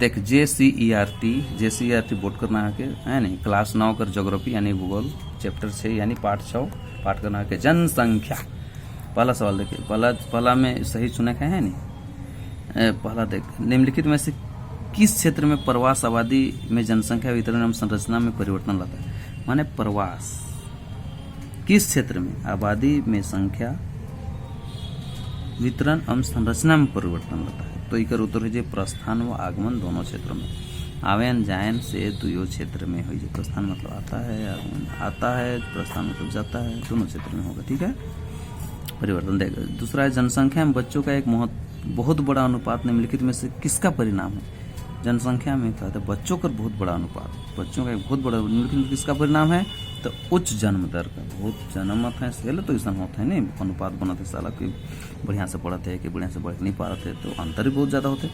देख JCERT board करना है नहीं, क्लास 9 कर ज्योग्राफी यानी भूगोल चैप्टर 6 यानी पाठ 6 पाठ करना है जनसंख्या। पहला सवाल देखिए, पहला में सही चुने का है नहीं। पहला देख, निम्नलिखित में से किस क्षेत्र में प्रवास आबादी में जनसंख्या वितरण एवं संरचना में परिवर्तन लाता है। माने प्रवास किस क्षेत्र में आबादी में संख्या वितरण एवं संरचना में परिवर्तन लाता है। तो इकर उत्तर है प्रस्थान व आगमन दोनों क्षेत्रों में। आवेन जायन से दुयो क्षेत्र में हो। प्रस्थान मतलब आता है, आगमन आता है, प्रस्थान मतलब जाता है, दोनों क्षेत्र में होगा। ठीक है, परिवर्तन देगा। दूसरा है जनसंख्या में बच्चों का एक बहुत बड़ा अनुपात निम्नलिखित में से किसका परिणाम है। जनसंख्या में कहते हैं बच्चों का बहुत बड़ा अनुपात, बच्चों का एक बहुत बड़ा निम्नलिखित किसका परिणाम है। तो उच्च जन्म दर का। बहुत जन्मत है पहले तो ऐसा होता है नहीं, अनुपात बनाते साला कि बढ़िया से पढ़ते हैं कि बढ़िया से बढ़ नहीं पा रहे थे, तो अंतर ही बहुत ज़्यादा होते।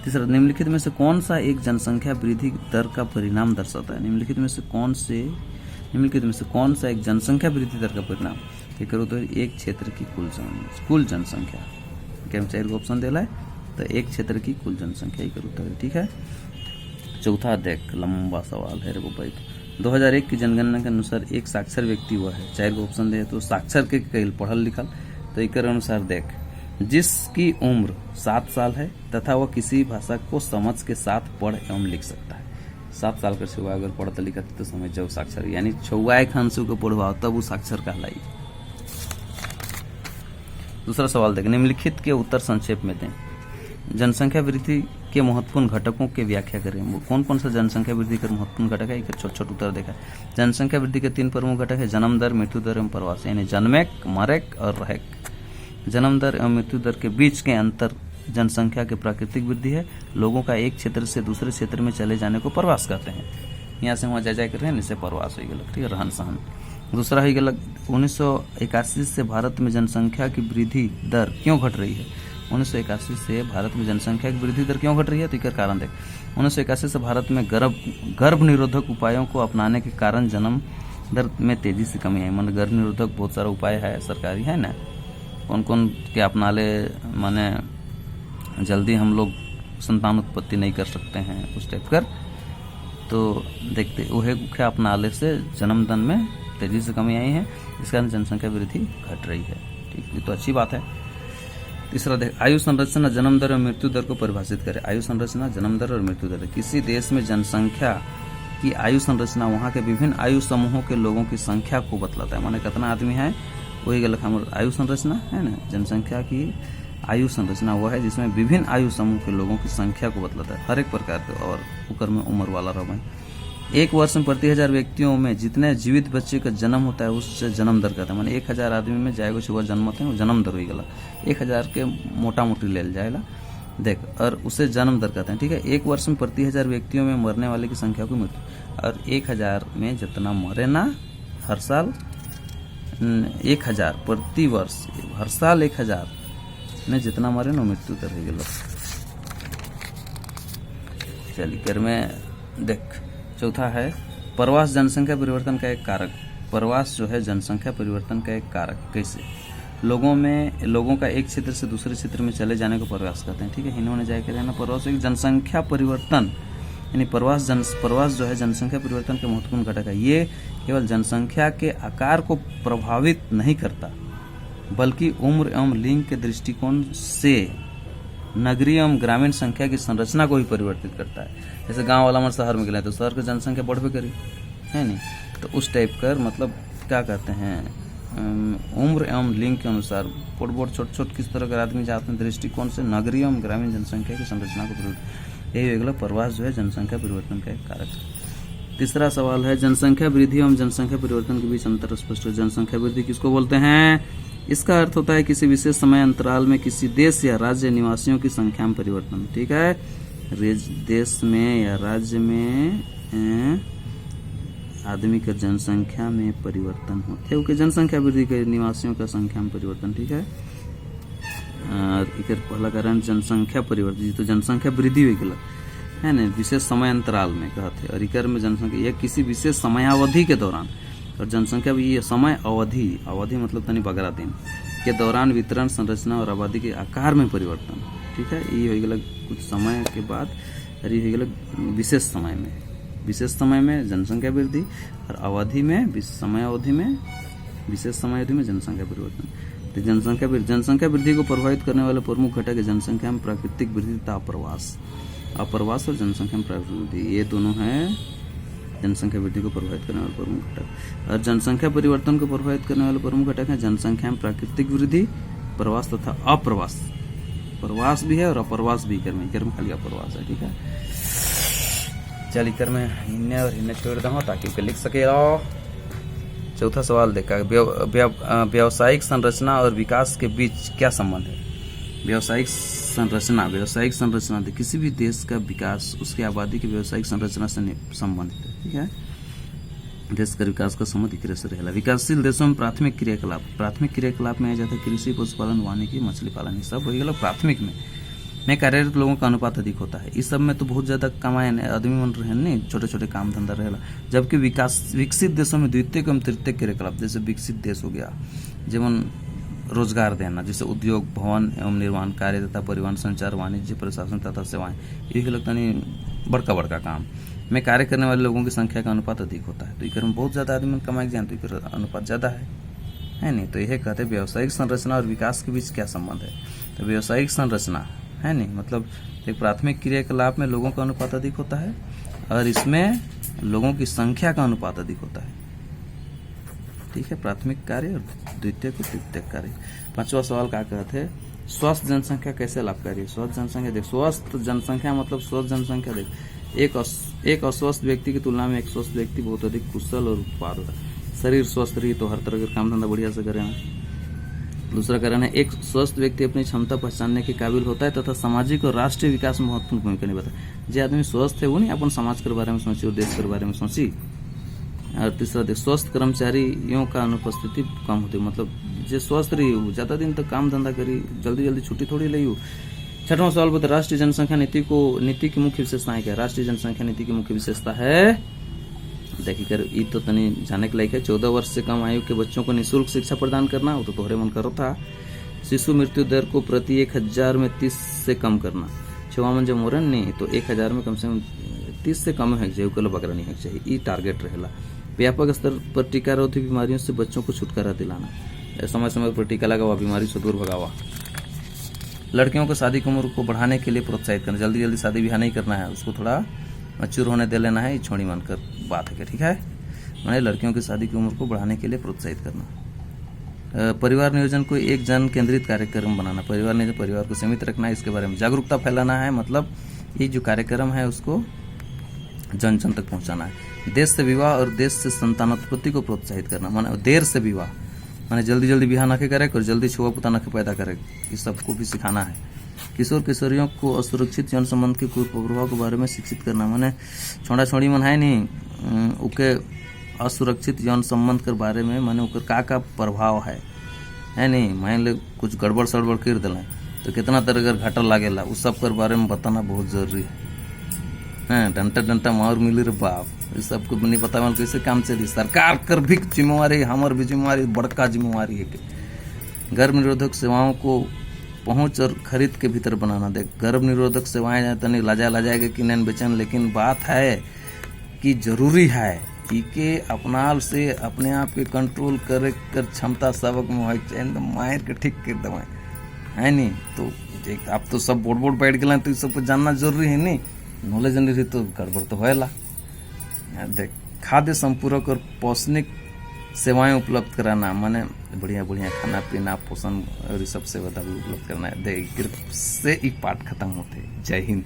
तीसरा, निम्नलिखित में से कौन सा एक जनसंख्या वृद्धि दर का परिणाम दर्शाता है। निम्नलिखित में से कौन सा एक जनसंख्या वृद्धि दर का परिणाम ये करो। तो एक क्षेत्र की कुल जनसंख्या क्या 4 ऑप्शन दिला है, तो एक क्षेत्र की कुल जनसंख्या ही करो। तो ठीक है। चौथा देख, लंबा सवाल है रे भाई। 2001 की जनगणना के अनुसार एक साक्षर व्यक्ति हुआ है। 4 ऑप्शन दे, तो साक्षर के कई पढ़ल लिखल। तो एक अनुसार देख, जिसकी उम्र 7 साल है तथा वह किसी भाषा को समझ के साथ पढ़ एवं लिख सकता है। 7 साल का छुआ अगर पढ़ता लिखा तो समझ जाओ साक्षर, यानी छुआ खांसू को पढ़वाओ तब वो साक्षर कहलाई। दूसरा सवाल देख, निम्नलिखित के उत्तर संक्षेप में दें। जनसंख्या वृद्धि के महत्वपूर्ण घटकों की व्याख्या करें। वो कौन कौन सा जनसंख्या वृद्धि का महत्वपूर्ण घटक है, एक छोटा उत्तर देखा। जनसंख्या वृद्धि के 3 प्रमुख घटक है, जन्म दर, मृत्यु दर एवं प्रवास, यानी जन्मेक, मरेक और रहेक। जन्म दर एवं मृत्यु दर के बीच के अंतर जनसंख्या की प्राकृतिक वृद्धि है। लोगों का एक क्षेत्र से दूसरे क्षेत्र में चले जाने को प्रवास कहते हैं। यहाँ से वहाँ जा कर इसे प्रवास हो गया। ठीक है, रहन सहन। दूसरा ही गलत, 1981 से भारत में जनसंख्या की वृद्धि दर क्यों घट रही है। 1981 से भारत में जनसंख्या की वृद्धि दर क्यों घट रही है, तो इसका कारण देख। 1981 से भारत में गर्भ निरोधक उपायों को अपनाने के कारण जन्म दर में तेजी से कमी आई। मतलब गर्भ निरोधक बहुत सारा उपाय है सरकारी, है ना, कौन कौन के अपना ले, माने जल्दी हम लोग संतान उत्पत्ति नहीं कर सकते हैं उस टाइप कर। तो देखते वह क्या अपना ले से जन्म दर में तेजी से कमी आई है, इस कारण जनसंख्या वृद्धि घट रही है। ठीक, ये तो अच्छी बात है। तीसरा देख, आयु संरचना, जन्म दर और मृत्यु दर को परिभाषित करें। आयु संरचना, जन्म दर और मृत्यु दर। किसी देश में जनसंख्या की आयु संरचना वहाँ के विभिन्न आयु समूहों के लोगों की संख्या को बतलाता है। माने कितना आदमी है वही गलत हम आयु संरचना है ना। जनसंख्या की आयु संरचना वह है जिसमें विभिन्न आयु समूह के लोगों की संख्या को बतलाता है, हर एक प्रकार के, और उकर में उम्र वाला रहो। एक वर्ष में प्रति 1000 व्यक्तियों में जितने जीवित बच्चे का जन्म होता है उससे जन्म दर कहते हैं। माने 1000 आदमी में जाएगा सुबह जन्म होते हैं, वो जन्म दर हो गया। 1000 के मोटा मोटी ले जाएगा देख, और उसे जन्म दर कहते हैं। ठीक है, एक वर्ष में प्रति 1000 व्यक्तियों में मरने वाले की संख्या को मृत्यु, और 1000 में जितना मरे ना हर साल 1000 प्रति वर्ष, हर साल 1000 में जितना मरे ना मृत्यु दर हो गया। चलिए कर में देख, चौथा है प्रवास जनसंख्या परिवर्तन का एक कारक। प्रवास जो है जनसंख्या परिवर्तन का एक कारक। कैसे? लोगों का एक क्षेत्र से दूसरे क्षेत्र में चले जाने को प्रवास कहते हैं। ठीक है, इन्होंने जाकर रहना प्रवास। एक जनसंख्या परिवर्तन यानी प्रवास जो है जनसंख्या परिवर्तन के महत्वपूर्ण घटक है। ये केवल जनसंख्या के आकार को प्रभावित नहीं करता, बल्कि उम्र एवं लिंग के दृष्टिकोण से नगरीय एवं ग्रामीण संख्या की संरचना को भी परिवर्तित करता है। जैसे गांव वाला हमारे शहर में गया तो शहर की जनसंख्या बढ़वे करी है नहीं, तो उस टाइप कर मतलब क्या कहते हैं, उम्र एवं लिंग के अनुसार बोट छोट किस तरह के आदमी जाते हैं दृष्टिकोण से नगरीय एवं ग्रामीण जनसंख्या की संरचना को परिवर्तित, यही अगला प्रवास जो है जनसंख्या परिवर्तन का एक कारक है। तीसरा सवाल है जनसंख्या वृद्धि एवं जनसंख्या परिवर्तन के बीच अंतर स्पष्ट है। जनसंख्या वृद्धि किसको बोलते हैं? इसका अर्थ होता है किसी विशेष समय अंतराल में किसी देश या राज्य निवासियों की संख्या में परिवर्तन। ठीक है, देश में या राज्य में आदमी का जनसंख्या में परिवर्तन होते हैं, ओके, जनसंख्या वृद्धि के निवासियों का संख्या में परिवर्तन। ठीक है, इकर पहला कारण जनसंख्या परिवर्तन, तो जनसंख्या वृद्धि हुई गलत है ना, विशेष समय अंतराल में कहते हैं। और इकर में जनसंख्या यह किसी विशेष समयावधि के दौरान, और जनसंख्या भी ये समय अवधि मतलब तनी बगरा दिन के दौरान वितरण, संरचना और आबादी के आकार में परिवर्तन। ठीक है, ये हो गया कुछ समय के बाद और ये हो गया विशेष समय में जनसंख्या वृद्धि और अवधि में समय अवधि में विशेष समय अवधि में जनसंख्या परिवर्तन। तो जनसंख्या वृद्धि को प्रभावित करने वाले प्रमुख घटक है जनसंख्या में प्राकृतिक वृद्धि तथा अप्रवास और जनसंख्या में प्राकृतिक वृद्धि, ये दोनों हैं जनसंख्या वृद्धि को प्रभावित करने वाले प्रमुख घटक। और जनसंख्या परिवर्तन को प्रभावित करने वाले प्रमुख घटक हैं जनसंख्या में प्राकृतिक वृद्धि, प्रवास तथा अप्रवास। प्रवास भी है और अप्रवास भी कर में खाली अप्रवास है। ठीक है, चलिए कर में हिन्ने और हिन्ने छोड़ दूँ ताकि उसे लिख सके। चौथा सवाल देखा, व्यावसायिक संरचना और विकास के बीच क्या संबंध है। व्यावसायिक संरचना किसी भी देश का विकास उसकी आबादी की व्यावसायिक संरचना से संबंधित है। ठीक है, देश का विकास का संबंध एक से रहेगा। विकासशील देशों में प्राथमिक क्रियाकलाप में आ जाता है कृषि, पशुपालन, वानिकी, मछली पालन, ये सब वही प्राथमिक में कार्यरत लोगों का अनुपात अधिक होता है। इस सब में तो बहुत ज्यादा कमाए आदमी मन रहे नहीं, छोटे छोटे काम धंधा रहेगा। जबकि विकसित देशों में द्वितीय एवं तृतीय क्रियाकलाप, जैसे विकसित देश हो गया जीवन रोजगार देना, जैसे उद्योग, भवन एवं निर्माण कार्य तथा परिवहन, संचार, वाणिज्य, प्रशासन तथा सेवाएं, ये लगता नहीं बड़का काम में कार्य करने वाले लोगों की संख्या का अनुपात अधिक होता है। तो इकर में बहुत ज्यादा आदमी कमाई जाए तो इकर अनुपात ज्यादा है नहीं। तो यह कहते हैं व्यावसायिक संरचना और विकास के बीच क्या संबंध है। तो व्यावसायिक संरचना है नहीं, मतलब एक प्राथमिक क्रियाकलाप में लोगों का अनुपात अधिक होता है और इसमें लोगों की संख्या का अनुपात अधिक होता है। ठीक है, प्राथमिक कार्य और द्वितीय को तृतीय कार्य। पांचवा सवाल क्या कहते हैं, स्वस्थ जनसंख्या कैसे लाभकारी है। स्वस्थ जनसंख्या देख, स्वस्थ जनसंख्या मतलब स्वस्थ जनसंख्या देख, एक अस्वस्थ व्यक्ति की तुलना में एक स्वस्थ व्यक्ति बहुत अधिक कुशल और उत्पाद होता है। शरीर स्वस्थ रही तो हर तरह का काम धंधा बढ़िया से करें। दूसरा कारण है, एक स्वस्थ व्यक्ति अपनी क्षमता पहचानने के काबिल होता है तथा सामाजिक और राष्ट्रीय विकास में महत्वपूर्ण भूमिका निभाता है। जो आदमी स्वस्थ है वो नहीं अपन समाज के बारे में सोची और देश के बारे में सोची। और तीसरा देख, स्वस्थ कर्मचारियों का अनुपस्थिति कम होती है, मतलब जो स्वस्थ रही ज्यादा दिन तक काम धंधा करी, जल्दी छुट्टी थोड़ी ली। छठवां सवाल बता, राष्ट्रीय जनसंख्या नीति की मुख्य विशेषताएं क्या है। राष्ट्रीय जनसंख्या नीति की मुख्य विशेषता है, देखिए कर ये तो तनी जाने के लायक है, 14 वर्ष से कम आयु के बच्चों को निःशुल्क शिक्षा प्रदान करना, वो तो तोहरे मन करो था। शिशु मृत्यु दर को प्रति 1000 में 30 से कम करना। छुआ मन जब मोरन नहीं तो 1000 में कम से कम 30 से कम है जेव कल बकरा नहीं है चाहिए, ये टारगेट रहेला। व्यापक स्तर पर टीका रोधी बीमारियों से बच्चों को छुटकारा दिलाना, समय समय पर टीका लगावा, बीमारी से दूर भगावा। लड़कियों को शादी की उम्र को बढ़ाने के लिए प्रोत्साहित करना, जल्दी शादी ब्याह नहीं करना है, उसको थोड़ा मैच्योर होने दे लेना है, ये छोड़ी मानकर बात है। ठीक है, मैंने लड़कियों की शादी की उम्र को बढ़ाने के लिए प्रोत्साहित करना। परिवार नियोजन को एक जन केंद्रित कार्यक्रम बनाना, परिवार को सीमित रखना है, इसके बारे में जागरूकता फैलाना है, मतलब ये जो कार्यक्रम है उसको जन जन तक पहुंचाना है। देश से विवाह और देश से संतानोत्पत्ति को प्रोत्साहित करना, माने देर से विवाह माने जल्दी बियाह न करे और जल्दी छुआ पुता न पैदा करे, इस सबको भी सिखाना है। किशोर किशोरियों को असुरक्षित यौन संबंध के कुप्रभाव के बारे में शिक्षित करना, माने छोड़ा छोड़ी मन है नहीं उके असुरक्षित यौन संबंध के बारे में, माने उकर का प्रभाव है नहीं, मान ले कुछ गड़बड़ सड़बड़ कर दिला तो कितना तरह का घाटा लागेला, उस सब के बारे में बताना बहुत जरूरी है। डंटा मार मिली रे बाप, इस सबको नहीं पता मन कैसे काम चली। सरकार कर भी जिम्मेवारी, हमार भी जिम्मेवारी, बड़का जिम्मेवारी है कि गर्भ निरोधक सेवाओं को पहुंच और खरीद के भीतर बनाना। देख, गर्भ निरोधक सेवाएं तो नहीं लाजाएगा कि नहीं बेचन, लेकिन बात है कि जरूरी है कि अपना से अपने आप के कंट्रोल करे कर क्षमता सबक में हो, मायर के ठीक कर दवाएं है नहीं। तो आप तो सब बोर्ड बैठ गए तो इस सब जानना जरूरी है नहीं, नॉलेज नहीं रही तो गड़बड़ तो होएला। देख, खाद्य संपूरक और पौष्टिक सेवाएं उपलब्ध कराना, माने बढ़िया खाना पीना, पोषण और सब सेवा उपलब्ध करना है। देख, से एक पाठ खत्म होते। जय हिंद।